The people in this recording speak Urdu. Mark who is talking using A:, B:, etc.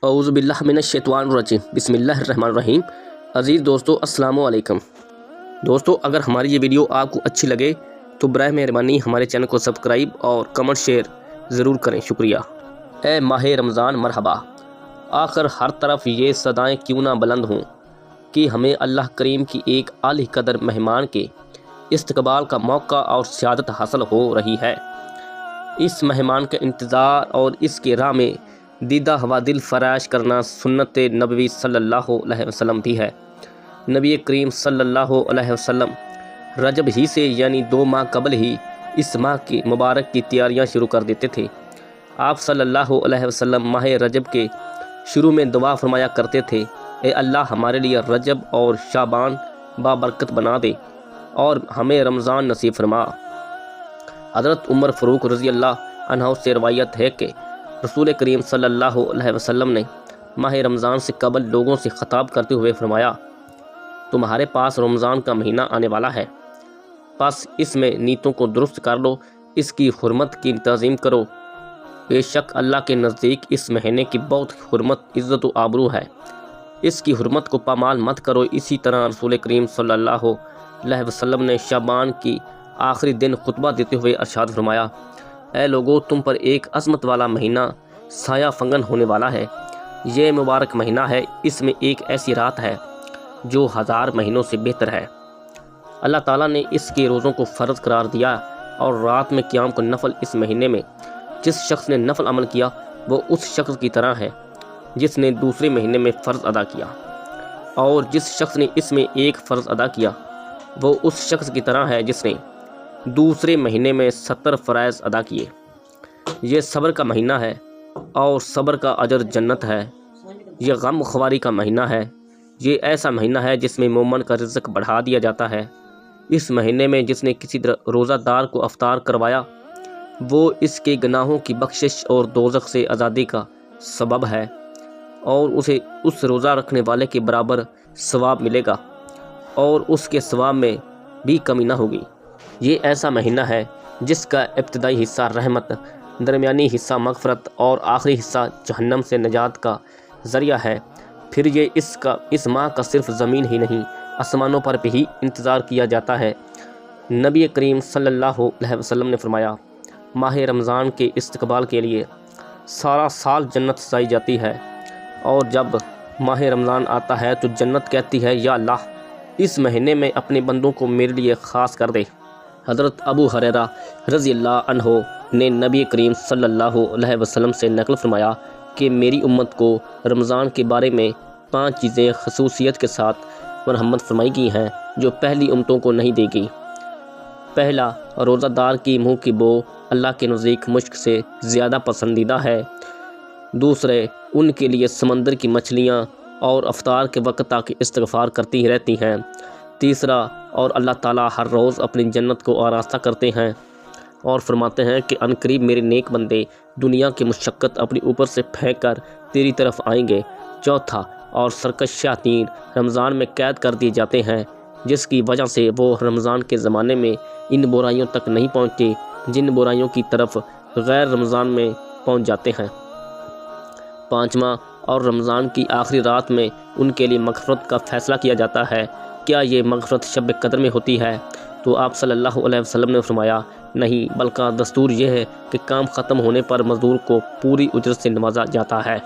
A: اعوذ باللہ من الشیطان الرجیم بسم اللہ الرحمن الرحیم۔ عزیز دوستو السلام علیکم۔ دوستو اگر ہماری یہ ویڈیو آپ کو اچھی لگے تو برائے مہربانی ہمارے چینل کو سبسکرائب اور کمنٹ شیئر ضرور کریں، شکریہ۔ اے ماہ رمضان مرحبا، آخر ہر طرف یہ صدائیں کیوں نہ بلند ہوں کہ ہمیں اللہ کریم کی ایک اعلی قدر مہمان کے استقبال کا موقع اور سعادت حاصل ہو رہی ہے۔ اس مہمان کا انتظار اور اس کے راہ میں دیدہ ہوا دل فراش کرنا سنت نبوی صلی اللہ علیہ وسلم بھی ہے۔ نبی کریم صلی اللہ علیہ وسلم رجب ہی سے یعنی 2 ماہ قبل ہی اس ماہ کی مبارک کی تیاریاں شروع کر دیتے تھے۔ آپ صلی اللہ علیہ وسلم ماہ رجب کے شروع میں دعا فرمایا کرتے تھے، اے اللہ ہمارے لیے رجب اور شعبان بابرکت بنا دے اور ہمیں رمضان نصیب فرما۔ حضرت عمر فاروق رضی اللہ عنہ سے روایت ہے کہ رسول کریم صلی اللہ علیہ وسلم نے ماہ رمضان سے قبل لوگوں سے خطاب کرتے ہوئے فرمایا، تمہارے پاس رمضان کا مہینہ آنے والا ہے، بس اس میں نیتوں کو درست کر لو، اس کی حرمت کی تعظیم کرو۔ بے شک اللہ کے نزدیک اس مہینے کی بہت حرمت، عزت و آبرو ہے، اس کی حرمت کو پامال مت کرو۔ اسی طرح رسول کریم صلی اللہ علیہ وسلم نے شعبان کی آخری دن خطبہ دیتے ہوئے ارشاد فرمایا، اے لوگو، تم پر ایک عظمت والا مہینہ سایہ فنگن ہونے والا ہے۔ یہ مبارک مہینہ ہے، اس میں ایک ایسی رات ہے جو 1000 مہینوں سے بہتر ہے۔ اللہ تعالیٰ نے اس کے روزوں کو فرض قرار دیا اور رات میں قیام کو نفل۔ اس مہینے میں جس شخص نے نفل عمل کیا وہ اس شخص کی طرح ہے جس نے دوسرے مہینے میں فرض ادا کیا، اور جس شخص نے اس میں ایک فرض ادا کیا وہ اس شخص کی طرح ہے جس نے دوسرے مہینے میں 70 فرائض ادا کیے۔ یہ صبر کا مہینہ ہے اور صبر کا اجر جنت ہے۔ یہ غم خواری کا مہینہ ہے، یہ ایسا مہینہ ہے جس میں مومن کا رزق بڑھا دیا جاتا ہے۔ اس مہینے میں جس نے کسی روزہ دار کو افطار کروایا وہ اس کے گناہوں کی بخشش اور دوزخ سے آزادی کا سبب ہے، اور اسے اس روزہ رکھنے والے کے برابر ثواب ملے گا اور اس کے ثواب میں بھی کمی نہ ہوگی۔ یہ ایسا مہینہ ہے جس کا ابتدائی حصہ رحمت، درمیانی حصہ مغفرت اور آخری حصہ جہنم سے نجات کا ذریعہ ہے۔ پھر یہ اس ماہ کا صرف زمین ہی نہیں، آسمانوں پر بھی انتظار کیا جاتا ہے۔ نبی کریم صلی اللہ علیہ وسلم نے فرمایا، ماہ رمضان کے استقبال کے لیے سارا سال جنت سجائی جاتی ہے، اور جب ماہ رمضان آتا ہے تو جنت کہتی ہے، یا اللہ اس مہینے میں اپنے بندوں کو میرے لیے خاص کر دے۔ حضرت ابو ہریرہ رضی اللہ عنہ نے نبی کریم صلی اللہ علیہ وسلم سے نقل فرمایا کہ میری امت کو رمضان کے بارے میں 5 چیزیں خصوصیت کے ساتھ مرحمت فرمائی گئی ہیں جو پہلی امتوں کو نہیں دے گی۔ پہلا، روزہ دار کی منہ کی بو اللہ کے نزدیک مشک سے زیادہ پسندیدہ ہے۔ دوسرے، ان کے لیے سمندر کی مچھلیاں اور افطار کے وقت تک استغفار کرتی رہتی ہیں۔ تیسرا، اور اللہ تعالیٰ ہر روز اپنی جنت کو آراستہ کرتے ہیں اور فرماتے ہیں کہ عنقریب میرے نیک بندے دنیا کی مشقت اپنی اوپر سے پھینک کر تیری طرف آئیں گے۔ چوتھا، اور سرکش شیاطین رمضان میں قید کر دیے جاتے ہیں، جس کی وجہ سے وہ رمضان کے زمانے میں ان برائیوں تک نہیں پہنچتے جن برائیوں کی طرف غیر رمضان میں پہنچ جاتے ہیں۔ پانچواں، اور رمضان کی آخری رات میں ان کے لیے مغفرت کا فیصلہ کیا جاتا ہے۔ کیا یہ مغفرت شب قدر میں ہوتی ہے؟ تو آپ صلی اللہ علیہ وسلم نے فرمایا، نہیں، بلکہ دستور یہ ہے کہ کام ختم ہونے پر مزدور کو پوری اجرت سے نوازا جاتا ہے۔